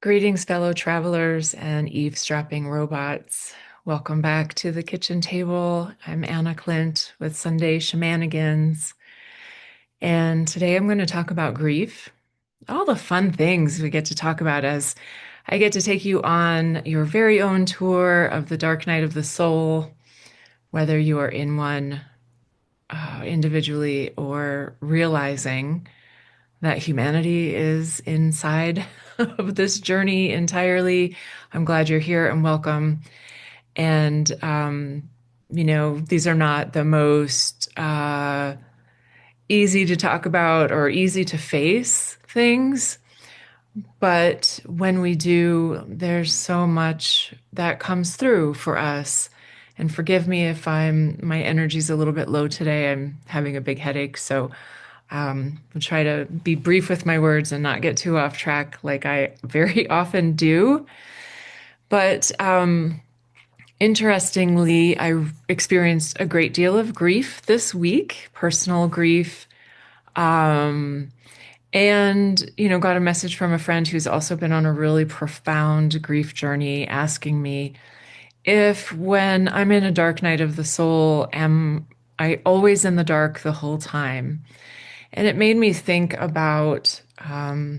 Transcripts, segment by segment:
Greetings, fellow travelers and eavesdropping robots. Welcome back to the kitchen table. I'm Anna Clint with Sunday Shenanigans. And today I'm going to talk about grief, all the fun things we get to talk about as I get to take you on your very own tour of the dark night of the soul, whether you are in one individually or realizing that humanity is inside of this journey entirely. I'm glad you're here and welcome. And, these are not the most easy to talk about or easy to face things. But when we do, there's so much that comes through for us. And forgive me if my energy's a little bit low today. I'm having a big headache. So I'll try to be brief with my words and not get too off track like I very often do. But interestingly, I experienced a great deal of grief this week, personal grief. Um, and, got a message from a friend who's also been on a really profound grief journey asking me if when I'm in a dark night of the soul, am I always in the dark the whole time? And it made me think about a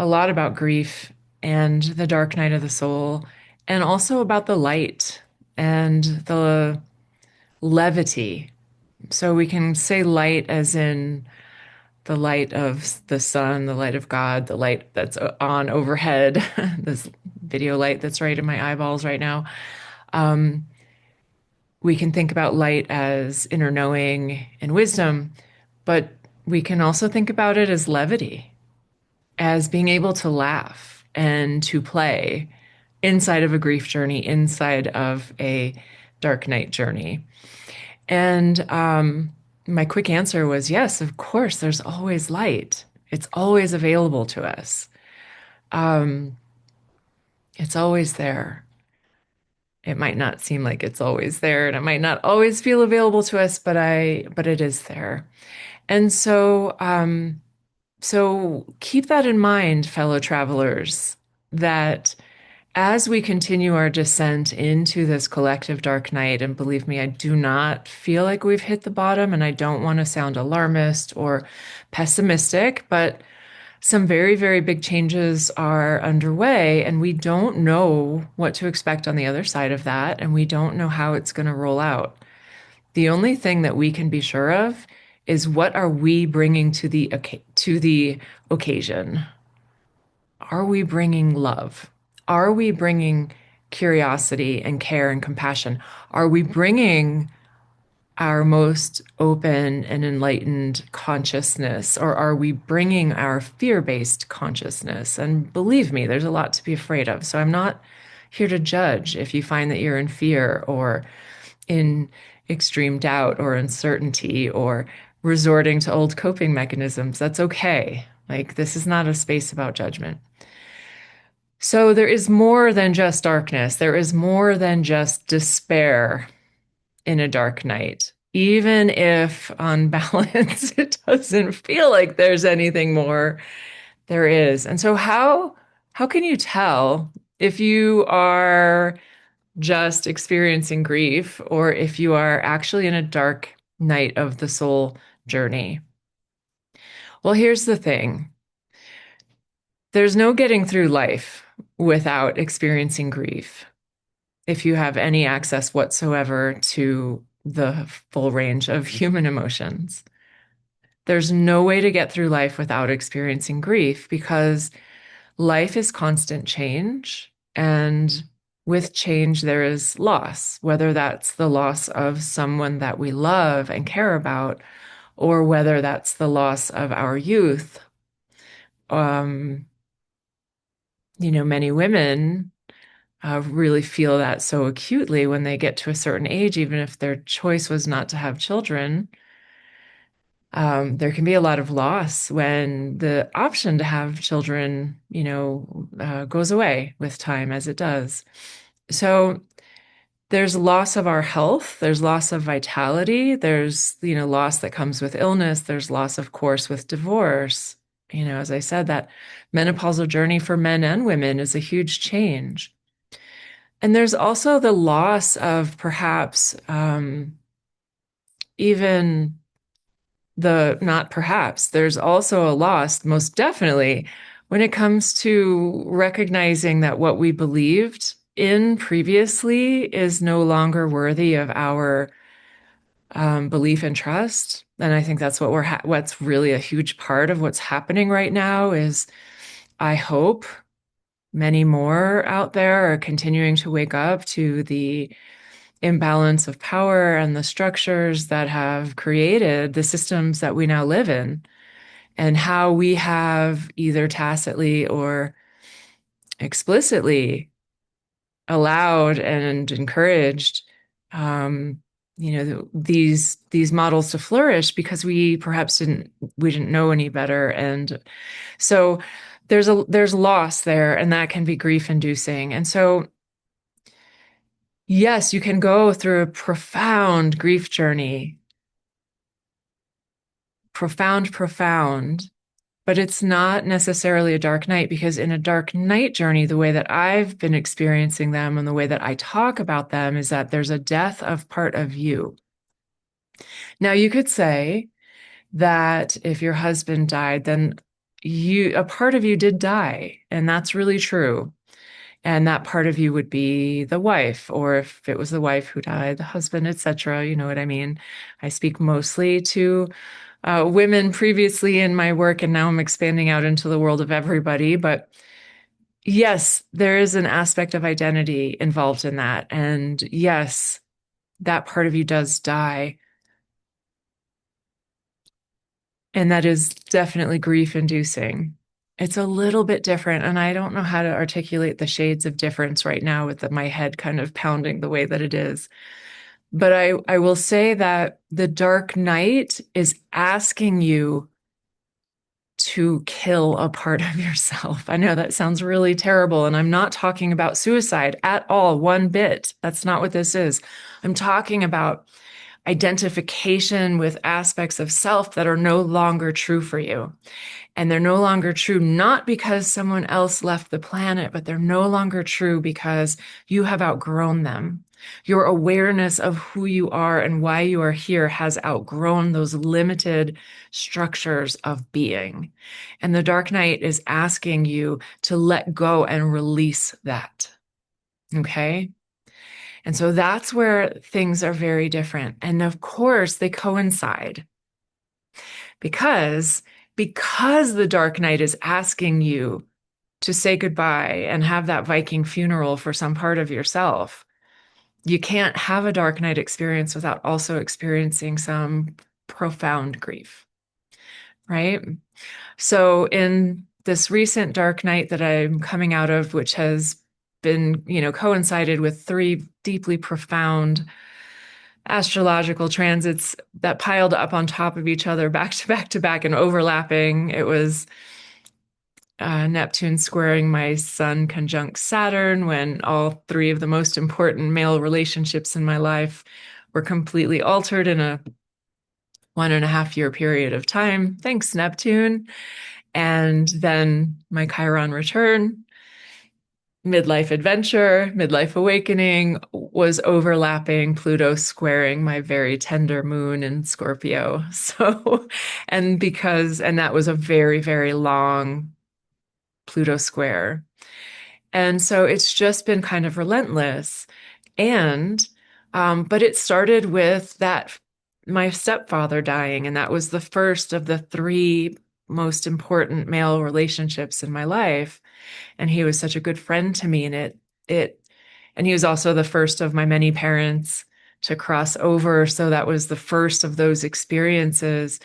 lot about grief and the dark night of the soul, and also about the light and the levity. So we can say light as in the light of the sun, the light of God, the light that's on overhead, this video light that's right in my eyeballs right now. Um, we can think about light as inner knowing and wisdom, but we can also think about it as levity, as being able to laugh and to play inside of a grief journey, inside of a dark night journey. And my quick answer was yes, of course, there's always light. It's always available to us. Um, it's always there. It might not seem like it's always there, and it might not always feel available to us, but it is there. And so keep that in mind, fellow travelers, that as we continue our descent into this collective dark night, and believe me, I do not feel like we've hit the bottom, and I don't want to sound alarmist or pessimistic, but some very, very big changes are underway, and we don't know what to expect on the other side of that, and we don't know how it's going to roll out. The only thing that we can be sure of is what are we bringing to the occasion? Are we bringing love? Are we bringing curiosity and care and compassion? Are we bringing our most open and enlightened consciousness, or are we bringing our fear-based consciousness? And believe me, there's a lot to be afraid of. So I'm not here to judge if you find that you're in fear or in extreme doubt or uncertainty or resorting to old coping mechanisms. That's okay. Like, this is not a space about judgment. So there is more than just darkness. There is more than just despair in a dark night. Even if on balance it doesn't feel like there's anything more, there is. And so how can you tell if you are just experiencing grief or if you are actually in a dark night of the soul journey? Well, here's the thing. There's no getting through life without experiencing grief. If you have any access whatsoever to the full range of human emotions, there's no way to get through life without experiencing grief because life is constant change. And with change, there is loss, whether that's the loss of someone that we love and care about, or whether that's the loss of our youth. Um, Many women really feel that so acutely when they get to a certain age, even if their choice was not to have children. There can be a lot of loss when the option to have children, goes away with time as it does. So there's loss of our health, there's loss of vitality, there's, loss that comes with illness, there's loss, of course, with divorce. As I said, that menopausal journey for men and women is a huge change. And there's also the loss of perhaps even not perhaps, there's also a loss, most definitely, when it comes to recognizing that what we believed in previously is no longer worthy of our belief and trust. And I think that's what's really a huge part of what's happening right now is I hope many more out there are continuing to wake up to the imbalance of power and the structures that have created the systems that we now live in, and how we have either tacitly or explicitly allowed and encouraged um, these models to flourish because we didn't know any better. And so there's loss there, and that can be grief inducing. And so yes, you can go through a profound grief journey, profound, but it's not necessarily a dark night, because in a dark night journey, the way that I've been experiencing them and the way that I talk about them is that there's a death of part of you. Now, you could say that if your husband died, then a part of you did die, and that's really true. And that part of you would be the wife, or if it was the wife who died, the husband, etc. You know what I mean? I speak mostly to women previously in my work, and now I'm expanding out into the world of everybody. But yes, there is an aspect of identity involved in that. And yes, that part of you does die. And that is definitely grief inducing. It's a little bit different. And I don't know how to articulate the shades of difference right now with my head kind of pounding the way that it is. But I will say that the dark night is asking you to kill a part of yourself. I know that sounds really terrible, and I'm not talking about suicide at all, one bit. That's not what this is. I'm talking about identification with aspects of self that are no longer true for you. And they're no longer true not because someone else left the planet, but they're no longer true because you have outgrown them. Your awareness of who you are and why you are here has outgrown those limited structures of being. And the Dark Night is asking you to let go and release that. Okay? And so that's where things are very different. And of course, they coincide because the Dark Night is asking you to say goodbye and have that Viking funeral for some part of yourself. You can't have a Dark Night experience without also experiencing some profound grief, right? So in this recent Dark Night that I'm coming out of, which has been, coincided with three deeply profound astrological transits that piled up on top of each other, back to back to back and overlapping. It was Neptune squaring my sun conjunct Saturn, when all three of the most important male relationships in my life were completely altered in a 1.5 year period of time. Thanks, Neptune. And then my Chiron return, midlife adventure, midlife awakening, was overlapping Pluto squaring my very tender moon in Scorpio. So, and that was a very, very long Pluto square. And so it's just been kind of relentless. But it started with my stepfather dying, and that was the first of the three most important male relationships in my life. And he was such a good friend to me. And he was also the first of my many parents to cross over. So that was the first of those experiences.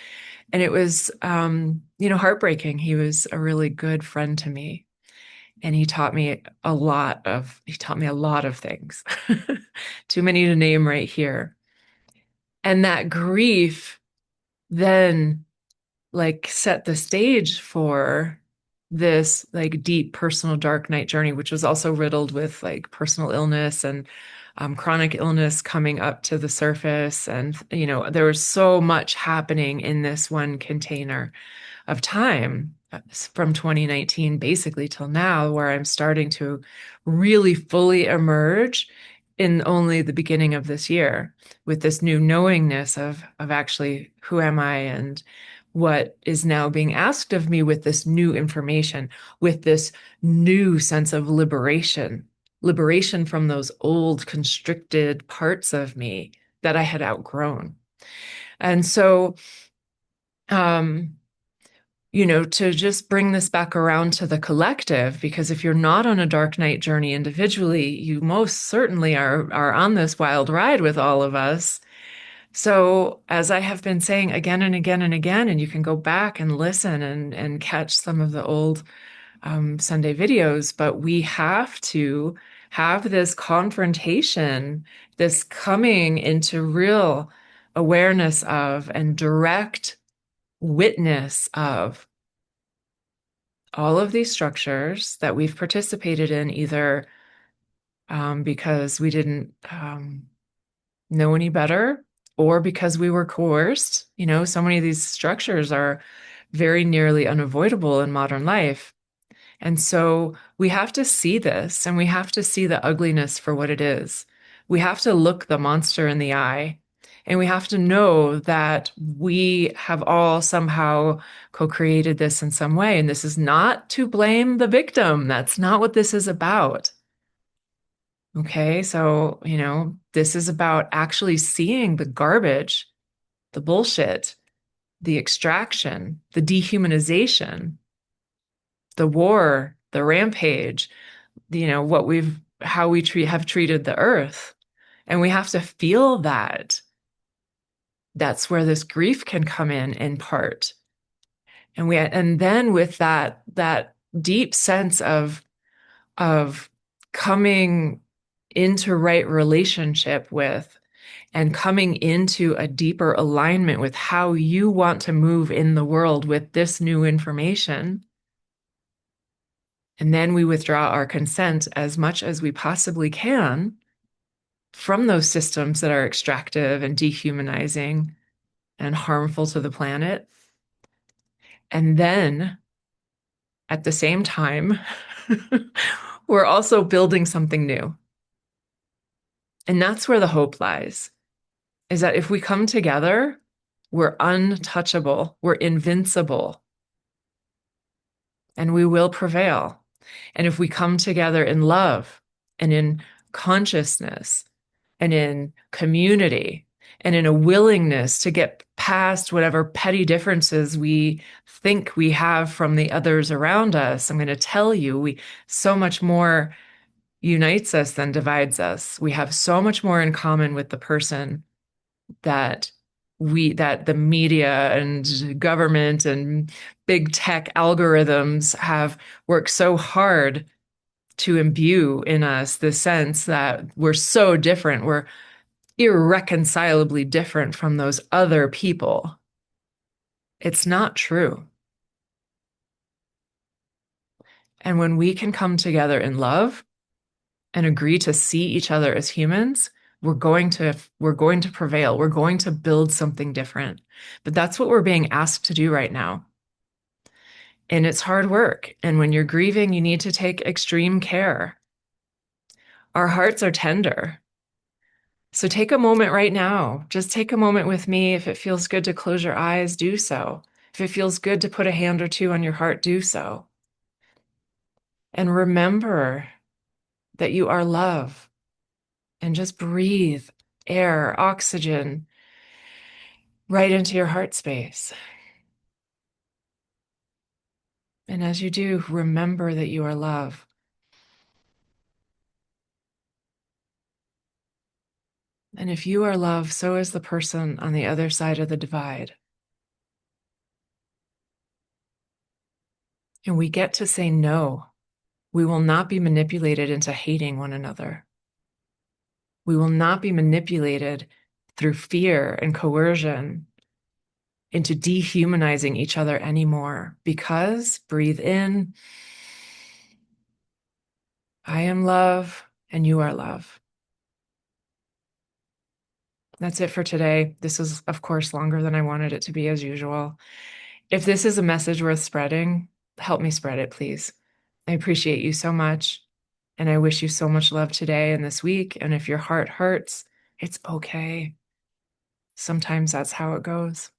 And it was, heartbreaking. He was a really good friend to me. And he taught me a lot of things, too many to name right here. And that grief then set the stage for this deep personal dark night journey, which was also riddled with personal illness and chronic illness coming up to the surface. And, there was so much happening in this one container of time. from 2019 basically till now, where I'm starting to really fully emerge in only the beginning of this year with this new knowingness of actually who am I and what is now being asked of me with this new information, with this new sense of liberation from those old constricted parts of me that I had outgrown. And so, um, to just bring this back around to the collective, because if you're not on a dark night journey individually, you most certainly are on this wild ride with all of us. So, as I have been saying again and again and again, and you can go back and listen and catch some of the old Sunday videos, but we have to have this confrontation, this coming into real awareness of and direct witness of all of these structures that we've participated in, either because we didn't know any better or because we were coerced. So many of these structures are very nearly unavoidable in modern life. And so we have to see this and we have to see the ugliness for what it is. We have to look the monster in the eye. And we have to know that we have all somehow co-created this in some way. And this is not to blame the victim. That's not what this is about. Okay, so, this is about actually seeing the garbage, the bullshit, the extraction, the dehumanization, the war, the rampage, how we have treated the earth. And we have to feel that. That's where this grief can come in part. And then with that deep sense of coming into right relationship with and coming into a deeper alignment with how you want to move in the world with this new information. And then we withdraw our consent as much as we possibly can from those systems that are extractive and dehumanizing and harmful to the planet. And then at the same time, we're also building something new. And that's where the hope lies, is that if we come together, we're untouchable, we're invincible, and we will prevail. And if we come together in love and in consciousness and in community and in a willingness to get past whatever petty differences we think we have from the others around us, I'm going to tell you, so much more unites us than divides us. We have so much more in common with the person that the media and government and big tech algorithms have worked so hard to imbue in us the sense that we're so different. We're irreconcilably different from those other people. It's not true. And when we can come together in love and agree to see each other as humans, we're going to prevail. We're going to build something different. But that's what we're being asked to do right now. And it's hard work. And when you're grieving, you need to take extreme care. Our hearts are tender. So take a moment right now. Just take a moment with me. If it feels good to close your eyes, do so. If it feels good to put a hand or two on your heart, do so. And remember that you are love. And just breathe air, oxygen right into your heart space. And as you do, remember that you are love. And if you are love, so is the person on the other side of the divide. And we get to say no. We will not be manipulated into hating one another. We will not be manipulated through fear and coercion into dehumanizing each other anymore. Because, breathe in, I am love and you are love. That's it for today. This is, of course, longer than I wanted it to be as usual. If this is a message worth spreading, Help me spread it, please. I appreciate you so much. And I wish you so much love today and this week. And if your heart hurts, it's okay. Sometimes that's how it goes.